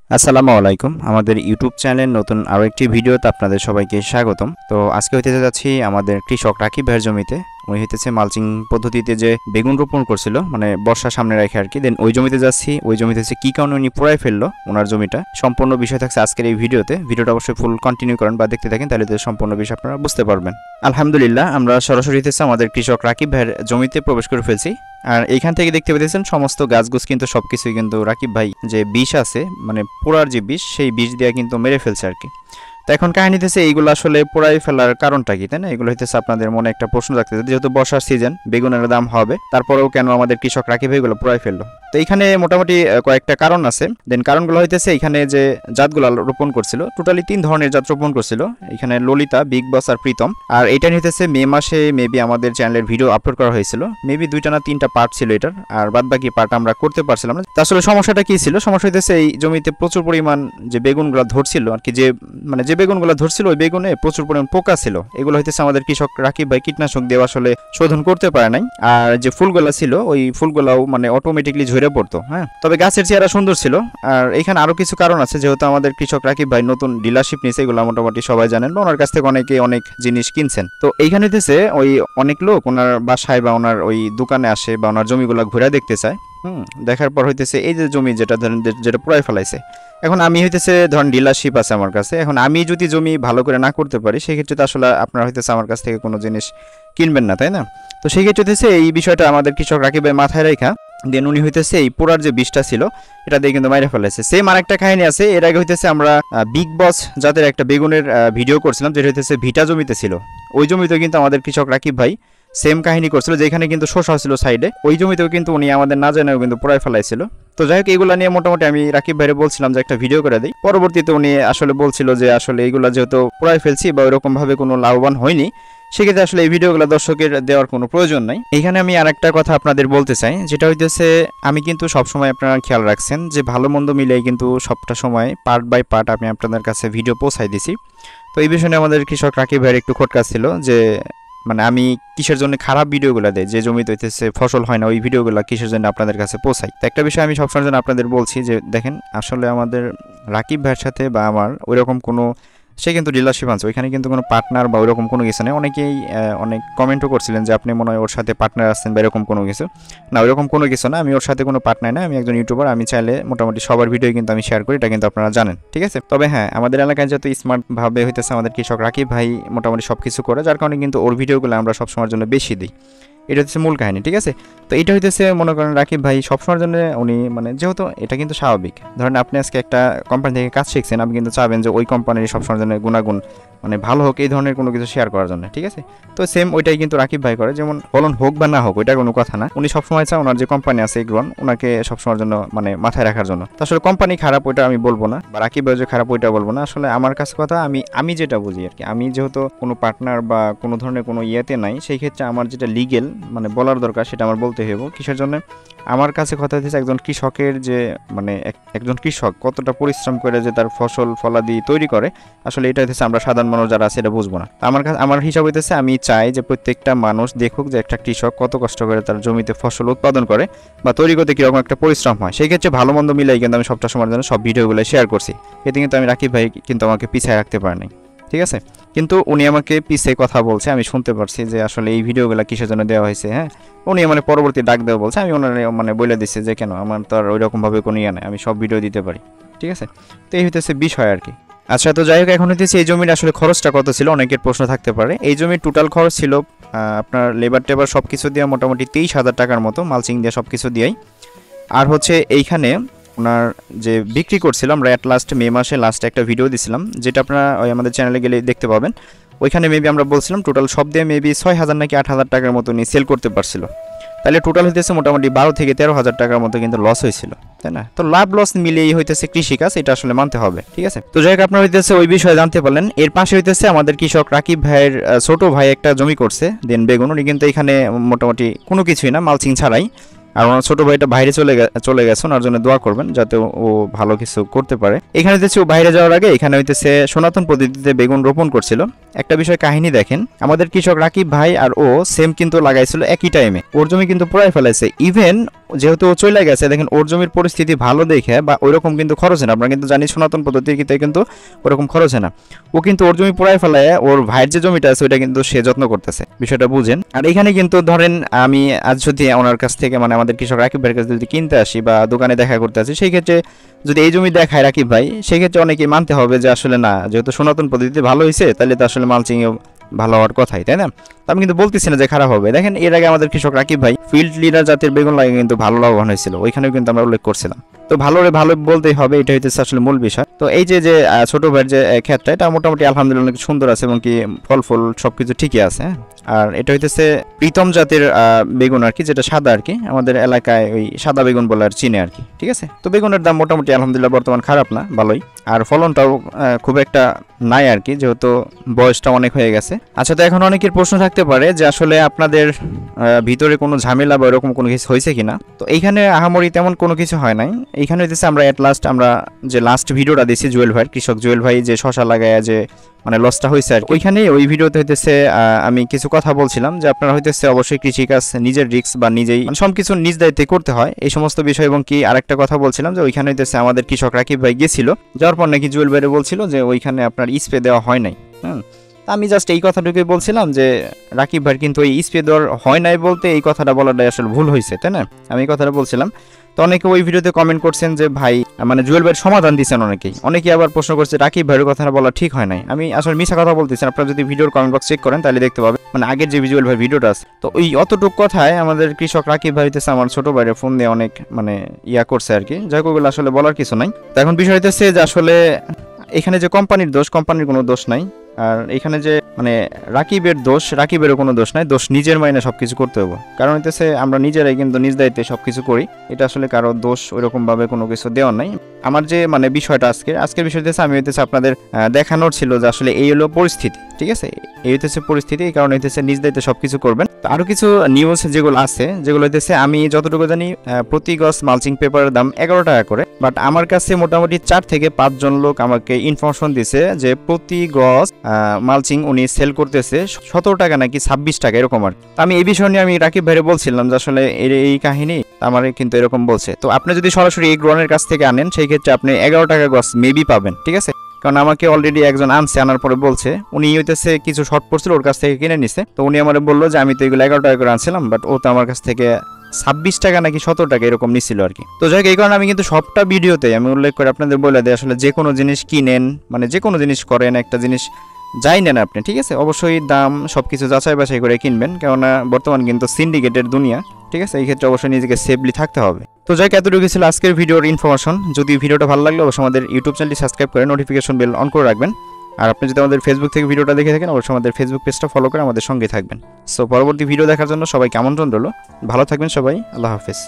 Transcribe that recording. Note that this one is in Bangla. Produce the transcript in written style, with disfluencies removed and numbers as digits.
আসসালামু আলাইকুম। আমাদের ইউটিউব চ্যানেল নতুন আরও একটি ভিডিওতে আপনাদের সবাইকে স্বাগতম। তো আজকে হইতে যাচ্ছি আমাদের কৃষক রাকিব ভাইয়ের জমিতে। উনি হইতেছে মালচিং পদ্ধতিতে যে বেগুন রোপণ করছিল, মানে বর্ষা সামনে রেখে আর কি। দেন ওই জমিতে যাচ্ছি, ওই জমিতে হচ্ছে কী কারণে উনি পুরাই ফেললো ওনার জমিটা। সম্পূর্ণ বিষয় থাকছে আজকের এই ভিডিওতে। ভিডিওটা অবশ্যই ফুল কন্টিনিউ করেন বা দেখতে থাকেন, তাহলে তো সম্পূর্ণ বিষয় আপনারা বুঝতে পারবেন। আলহামদুলিল্লাহ, আমরা সরাসরি হইতেছে আমাদের কৃষক রাকিব ভাইয়ের জমিতে প্রবেশ করে ফেলছি। আর এইখান থেকে দেখতে পেতেছেন সমস্ত গাছগুছ কিন্তু সবকিছুই কিন্তু রাকিব ভাই যে বিষ আছে, মানে পোড়ার যে বিষ, সেই বিষ দিয়ে কিন্তু মেরে ফেলছে আর কি। তো এখন কাহিনী হচ্ছে এইগুলো আসলে পোড়াই ফেলার কারণটা কি, তাই না? এগুলো হইতেছে আপনাদের মনে একটা প্রশ্ন রাখতেছে, যেহেতু বর্ষার সিজন, বেগুনের দাম হবে, তারপরেও কেন আমাদের কৃষক রাকিব ভাই এগুলো পোড়াই ফেললো। তো এখানে মোটামুটি কয়েকটা কারণ আছে। দেন কারণগুলো হইতেছে এখানে যে জাতগুলো রোপণ করছিল, টোটালি 3 ধরনের জাত রোপণ করছিল এখানে, ললিতা, বিগ বস আর প্রীতম। আর এটা হইতেছে মে মাসে মেবি আমাদের চ্যানেলের ভিডিও আপলোড করা হয়েছিল, মেবি 2টা না 3টা পার্ট ছিল এটার, আর বাদ বাকি পার্ট আমরা করতে পারছিলাম না। আসলে সমস্যাটা কি ছিল? সমস্যা হইতেছে এই জমিতে প্রচুর পরিমাণ যে বেগুনগুলো ধরছিল আর কি, যে বেগুনগুলো ধরছিল ওই বেগুনে প্রচুর পরিমাণ পোকা ছিল। এগুলো হইতেছে আমাদের কৃষক রাকিব ভাই কীটনাশক দিয়ে আসলে শোধন করতে পারে নাই। আর যে ফুলগুলা ছিল ওই ফুলগুলাও মানে অটোমেটিকলি ঝরে পড়তো। হ্যাঁ, তবে গাছের চেহারা সুন্দর ছিল। আর এখানে আরো কিছু কারণ আছে, যেহেতু আমাদের কৃষক রাকিব ভাই নতুন ডিলারশিপ নিয়েছে, এগুলো মোটামুটি সবাই জানেন বা ওনার কাছ থেকে অনেকে অনেক জিনিস কিনছেন। তো এইখানে হইতেছে ওই অনেক লোক ওনার বাসায় বা ওনার ওই দোকানে আসে বা ওনার জমিগুলা ঘুরে দেখতে চায়। দেখার পর হইতেছে এই যে জমি যেটা ধরেন যেটা পুরাই ফেলাইছে, এখন আমি হইতেছে ধরেন ডিলারশিপ আছে আমার কাছে, এখন আমি যদি জমি ভালো করে না করতে পারি, সেক্ষেত্রে তো আসলে আপনারা হইতেছে আমার কাছ থেকে কোনো জিনিস কিনবেন না, তাই না? তো সেই ক্ষেত্রে হইতেছে এই বিষয়টা আমাদের কৃষক রাকিবের মাথায় রেখা দেন উনি হইতেছে এই পোড়ার যে বিষটা ছিল এটা দিয়ে কিন্তু মাইরে ফেলাইছে। সেম আরেকটা কাহিনী আছে, এর আগে হইতেছে আমরা বিগ বস জাতের একটা বেগুনের ভিডিও করছিলাম, যেটা হইতেছে ভিটা জমিতে ছিল। ওই জমিতেও কিন্তু আমাদের কৃষক রাকিব ভাই সেম কাহিনী করছিল, যেখানে কিন্তু শসা ছিল সাইডে, ওই জমিতেও কিন্তু উনি আমাদের না জানেও কিন্তু পোড়ায় ফেলাইছিল। তো যাই হোক, এইগুলা নিয়ে মোটামুটি আমি রাকিব ভাইরে বলছিলাম যে একটা ভিডিও করে দিই। পরবর্তীতে উনি আসলে বলছিল যে আসলে এইগুলা যেহেতু পোড়ায় ফেলছি বা ওইরকম ভাবে কোনো লাভবান হয়নি, সেক্ষেত্রে আসলে এই ভিডিওগুলো দর্শকের দেওয়ার কোনো প্রয়োজন নাই। এখানে আমি আরেকটা কথা আপনাদের বলতে চাই, যেটা হইতেছে আমি কিন্তু সবসময় আপনারা খেয়াল রাখছেন যে ভালো মন্দ মিলিয়ে কিন্তু সবটা সময় পার্ট বাই পার্ট আমি আপনাদের কাছে ভিডিও পৌঁছাই দিছি। তো এই বিষয়ে আমাদের কৃষক রাকিব ভাইয়ের একটু খটকা ছিল যে মানে আমি কিসের জন্য খারাপ ভিডিওগুলো দেয়, যে জমিতে হইতেছে ফসল হয় না ওই ভিডিওগুলো কিসের জন্য আপনাদের কাছে পৌঁছাই। তো একটা বিষয় আমি সবসময় জন্য আপনাদের বলছি যে দেখেন, আসলে আমাদের রাকিব ভাইয়ের সাথে বা আমার ওইরকম কোনো, সে কিন্তু ডিলারশিপ আনছে, ওইখানে কিন্তু কোনো পার্টনার বা ওইরকম কোনো কিছু নেই। অনেকেই অনেক কমেন্টও করছিলেন যে আপনি মনে হয় ওর সাথে পার্টনার আসছেন বা এরকম কোনো কিছু না, ওইরকম কোনো কিছু না। আমি ওর সাথে কোনো পার্টনার না, আমি একজন ইউটিউবার। আমি চাইলে মোটামুটি সবার ভিডিও কিন্তু আমি শেয়ার করি, এটা কিন্তু আপনারা জানেন, ঠিক আছে? তবে হ্যাঁ, আমাদের এলাকায় যত স্মার্টভাবে হইতেছে আমাদের কৃষক রাকিব ভাই মোটামুটি সব কিছু করে, যার কারণে কিন্তু ওর ভিডিওগুলো আমরা সবসময়ের জন্য বেশি দিই। এটা হচ্ছে মূল কাহিনী, ঠিক আছে? তো এটা হইতেছে মনে করেন রাকিব ভাই সবসময়ের জন্য উনি মানে, যেহেতু এটা কিন্তু স্বাভাবিক, ধরেন আপনি আজকে একটা কোম্পানি থেকে কাজ শিখছেন, আপনি কিন্তু চাবেন যে ওই কোম্পানির সবসময়ের জন্য গুণাগুণ মানে ভালো হোক, এই ধরনের কোনো কিছু শেয়ার করার জন্য, ঠিক আছে? তো সেম ওইটাই কিন্তু রাকিব ভাই করে, যেমন ফলন হোক বা না হোক ওইটা কোনো কথা না, উনি সবসময় চান ওনার যে কোম্পানি আছে এগ্রন, ওনাকে সবসময়ের জন্য মানে মাথায় রাখার জন্য। তো আসলে কোম্পানি খারাপ ওইটা আমি বলবো না, বা রাকিব ভাই যে খারাপ ওইটা বলবো না। আসলে আমার কাছে কথা, আমি যেটা বুঝি আর কি, আমি যেহেতু কোনো পার্টনার বা কোনো ধরনের কোনো ইয়েতে নাই, সেই ক্ষেত্রে আমার যেটা লিগেল মানে বলার দরকার সেটা আমার বলতে হইব। কিসের জন্য? আমার কাছে কথা হচ্ছে একজন কৃষকের যে মানে একজন কৃষক কতটা পরিশ্রম করে যে তার ফসল ফলাদি তৈরি করে, আসলে এটা হচ্ছে আমরা সাধারণ মানুষ যারা আছে এটা বুঝবো না। আমার কাছে আমার হিসাব হইতেছে, আমি চাই যে প্রত্যেকটা মানুষ দেখুক যে একটা কৃষক কত কষ্ট করে তার জমিতে ফসল উৎপাদন করে বা তৈরি করতে কীরকম একটা পরিশ্রম হয়। সেই ক্ষেত্রে ভালো মন্দ মিলাই কিন্তু আমি সবটা সময়ের জন্য সব ভিডিওগুলো শেয়ার করছি। এতে কিন্তু আমি রাকিব ভাই কিন্তু আমাকে পিছিয়ে রাখতে পারি নাই, ঠিক আছে? কিন্তু উনি আমাকে পিছিয়ে কথা বলছে, আমি শুনতে পারছি যে আসলে এই ভিডিওগুলো কিসের জন্য দেওয়া হয়েছে। হ্যাঁ, উনি মানে পরবর্তী ডাক দেওয়া বলছে, আমি ওনার মানে বলে দিচ্ছি যে কেন, আমার তো আর ওইরকমভাবে কোনো ইয়ে নাই, আমি সব ভিডিও দিতে পারি, ঠিক আছে? তো এই হইতেছে বিষয় আর কি। আচ্ছা, তো যাই হোক, এখন হইতেছে এই জমির আসলে খরচটা কত ছিল অনেকের প্রশ্ন থাকতে পারে। এই জমির টোটাল খরচ ছিল আপনার লেবার টেবার সব কিছু দিয়ে মোটামুটি 23,000 টাকার মতো, মালচিং দিয়ে সব কিছু দিয়েই। আর হচ্ছে এইখানে ওনার যে বিক্রি করছিলাম আমরা অ্যাট লাস্ট মে মাসে লাস্টে একটা ভিডিও দিছিলাম, যেটা আপনারা ওই আমাদের চ্যানেলে গেলে দেখতে পাবেন। ওইখানে মেবি আমরা বলছিলাম টোটাল সব দিয়ে মেবি 6,000 নাকি 8,000 টাকার মতো নিয়ে সেল করতে পারছিল। তাহলে টোটাল হইতেছে মোটামুটি 12 থেকে 13,000 টাকার মতো কিন্তু লস হয়েছিল, তাই না? তো লাভ লস মিলিয়েই হইতেছে কৃষিকাজ, এটা আসলে মানতে হবে, ঠিক আছে? তো যাই হোক, আপনারা হইতেছে ওই বিষয়ে জানতে পারলেন। এর পাশে হইতেছে আমাদের কৃষক রাকিব ভাইয়ের ছোট ভাই একটা জমি করছে দেন বেগুন, উনি কিন্তু এখানে মোটামুটি কোনো কিছুই না, মালচিং ছাড়াই। আর ওনার ছোট ভাইটা বাইরে চলে গেছে, ওনার জন্য দোয়া করবেন যাতে ও ভালো কিছু করতে পারে। এখানে হইতেছে ও বাইরে যাওয়ার আগে এখানে হইতেছে সনাতন পদ্ধতিতে বেগুন রোপণ করছিল। একটা বিষয় কাহিনী দেখেন, আমাদের কৃষক রাকিব ভাই আর ও সেম কিন্তু লাগাইছিল একই টাইমে, ওর জমি কিন্তু পুরাই ফেলাইছে। ইভেন যেহেতু ও চলে গেছে, দেখেন ওর জমির পরিস্থিতি ভালো দেখে বা ওইরকম কিন্তু খরচ না, আমরা কিন্তু জানি সনাতন পদ্ধতিতে কিন্তু ওরকম খরচ না। ও কিন্তু ওর জমি পুরাই ফেলায় ওর ভাইয়ের যে জমিটা আছে ওইটা কিন্তু সে যত্ন করতেছে, বিষয়টা বুঝেন। আর এখানে কিন্তু ধরেন আমি আজ যদি ওনার কাছ থেকে মানে আমাদের কৃষক রাকিব ভাইয়ের কাছে যদি কিনতে আসি বা দোকানে দেখা করতে আসি, সেই ক্ষেত্রে যদি এই জমি দেখায় রাকিব ভাই, সেই ক্ষেত্রে অনেকেই মানতে হবে যে আসলে না, যেহেতু সনাতন পদ্ধতিতে ভালো হয়েছে তাহলে তো আসলে মালচিংও ভালো হওয়ার কথাই, তাই না? আমি কিন্তু বলতেছি না যে খারাপ হবে। দেখেন এর আগে আমাদের কৃষক রাকিব ভাই ফিল্ড লিডার জাতের বেগুন লাগে কিন্তু ভালো লাভবান হয়েছিল, ওইখানেও কিন্তু আমরা উল্লেখ করছিলাম। তো ভালো বলতেই হবে, এটা হইতেছে আসলে মূল বিষয়। তো এই যে ছোট ভাইয়ের যে ক্ষেতটা, এটা মোটামুটি আলহামদুলিল্লাহ অনেক সুন্দর আছে এবং কি ফল সবকিছু ঠিকই আছে। আর এটা হইতেছে প্রীতম জাতের বেগুন আর কি, যেটা সাদা আর কি, আমাদের এলাকায় ওই সাদা বেগুন বলে আর চিনে আর কি, ঠিক আছে। তো বেগুনের দাম মোটামুটি আলহামদুলিল্লাহ বর্তমান খারাপ না, ভালোই। আর ফলনটাও খুব একটা নাই আর কি, যেহেতু বয়সটা অনেক হয়ে গেছে। আচ্ছা, তো এখন অনেকের প্রশ্ন থাকতে পারে যে আসলে আপনাদের ভিতরে কোনো ঝামেলা বা এরকম কোনো কিছু হয়েছে কিনা। তো এইখানে আহামরি তেমন কোনো কিছু হয় নাই। এইখানে হইতেছে আমরা আমরা যে লাস্ট ভিডিওটা দিয়েছি জুয়েল ভাই, কৃষক জুয়েল ভাই যে শশা লাগায় যে মানে লসটা হয়েছে আর কি, ওইখানে ওই ভিডিওতে হইতেছে আমি কিছু কথা বলছিলাম যে আপনারা হইতেছে অবশ্যই কৃষিকাজ নিজের রিস্ক বা নিজেই মানে সবকিছু নিজ দায়িত্বে করতে হয়, এই সমস্ত বিষয়। এবং কি আরেকটা কথা বলছিলাম যে ওইখানে হইতেছে আমাদের কৃষক রাকিব ভাই গিয়েছিল, যাওয়ার পর নাকি জুয়েল ভাইরে বলছিল যে ওইখানে আপনার স্প্রে দেওয়া হয় নাই। আমি জাস্ট এই কথাটুকুই বলছিলাম যে রাকিব ভাই কিন্তু ওই স্প্রে দেওয়ার হয় নাই বলতে এই কথাটা বলাটাই আসলে ভুল হয়েছে, তাই না? আমি এই কথাটা বলছিলাম। তো অনেকে ওই ভিডিওতে কমেন্ট করছেন যে ভাই মানে জুয়েল ভাইয়ের সমাধান দিচ্ছেন অনেকেই আবার প্রশ্ন করছে রাকিব ভাইয়ের কথাটা বলা ঠিক হয় নাই। আমি আসলে মিছা কথা বলতেছি, আপনারা যদি ভিডিওর কমেন্ট বক্স চেক করেন তাহলে দেখতে পাবেন মানে আগের যে জুয়েল ভাই ভিডিওটা আছে, তো ওই অতটুক কথায় আমাদের কৃষক রাকিব ভাই হইতেছে আমার ছোট ভাইয়ের ফোন দিয়ে অনেক মানে করছে আর কি, যাই হোক ওগুলো আসলে বলার কিছু নাই। তো এখন বিষয় হইতেছে যে আসলে এখানে যে কোম্পানির দোষ, কোম্পানির কোনো দোষ নাই। আর এখানে যে মানে রাকিবের দোষ, রাকিবেরও কোনো দোষ নাই, দোষ নিজের মাইনে সবকিছু করতে হবে। কারণ হইতেছে আমরা নিজেরাই কিন্তু নিজ দায়িত্বে সবকিছু করি, এটা আসলে কারো দোষ ওইরকম ভাবে কোনো কিছু দেওয়ার নাই। আমার যে মানে বিষয়টা আজকের বিষয় হইতেছে আমি হইতেছে আপনাদের দেখানোর ছিল যে আসলে এই হলো পরিস্থিতি, ঠিক আছে? এই হইতেছে পরিস্থিতি, এই কারণে হইতেছে নিজ দায়িত্বে সবকিছু করবেন। তো আরো কিছু নিউজ যেগুলো আছে, যেগুলো হইতেছে আমি যতটুকু জানি প্রতি গজ মালচিং পেপারের দাম 11 টাকা করে, বাট আমার কাছে মোটামুটি 4 থেকে 5 জন লোক আমাকে ইনফরমেশন দিছে যে প্রতি গজ মালচিং উনি সেল করতেছে 17 টাকা নাকি 26 টাকা এরকম আর। আমি এই বিষয় নিয়ে আমি রাকিব ভাইরে বলছিলাম যে আসলে এই কাহিনী আমার কিন্তু এরকম বলছে। তো আপনি যদি সরাসরি এই গ্রোনের কাছ থেকে আনেন সেই ক্ষেত্রে আপনি 11 টাকা গজ মেবি পাবেন, ঠিক আছে? কারণ আমাকে অলরেডি একজন আনছে, আনার পরে বলছে উনি হইতেছে কিছু শর্ট পড়ছিল ওর কাছ থেকে কিনে নিছে। তো উনি আমার বললো যে আমি তো এগুলো 11 টাকা করে আনছিলাম, বাট ও তো আমার কাছ থেকে 26 টাকা নাকি 17 টাকা এরকম নিছিল আর কি। তো যাই হোক, এই কারণে আমি কিন্তু সবটা ভিডিওতে আমি উল্লেখ করে আপনাদের বলে দিই আসলে যে কোনো জিনিস কিনেন মানে যে কোনো জিনিস করেন, একটা জিনিস যাই নেন আপনি, ঠিক আছে, অবশ্যই দাম সবকিছু যাচাই বাছাই করে কিনবেন, কেননা বর্তমান কিন্তু সিন্ডিকেটের দুনিয়া, ঠিক আছে? এই ক্ষেত্রে অবশ্যই নিজেকে সেফলি থাকতে হবে। তো যাই এতটুকু ছিল আজকের ভিডিওর ইনফরমেশন। যদি ভিডিওটা ভালো লাগলে অবশ্যই আমাদের ইউটিউব চ্যানেলটি সাবস্ক্রাইব করে নোটিফিকেশন বেল অন করে রাখবেন। আর আপনি যদি আমাদের ফেসবুক থেকে ভিডিওটা দেখে থাকেন অবশ্যই আমাদের ফেসবুক পেজটা ফলো করে আমাদের সঙ্গে থাকবেন। সো পরবর্তী ভিডিও দেখার জন্য সবাইকে আমন্ত্রণ রইল। ভালো থাকবেন সবাই, আল্লাহ হাফেজ।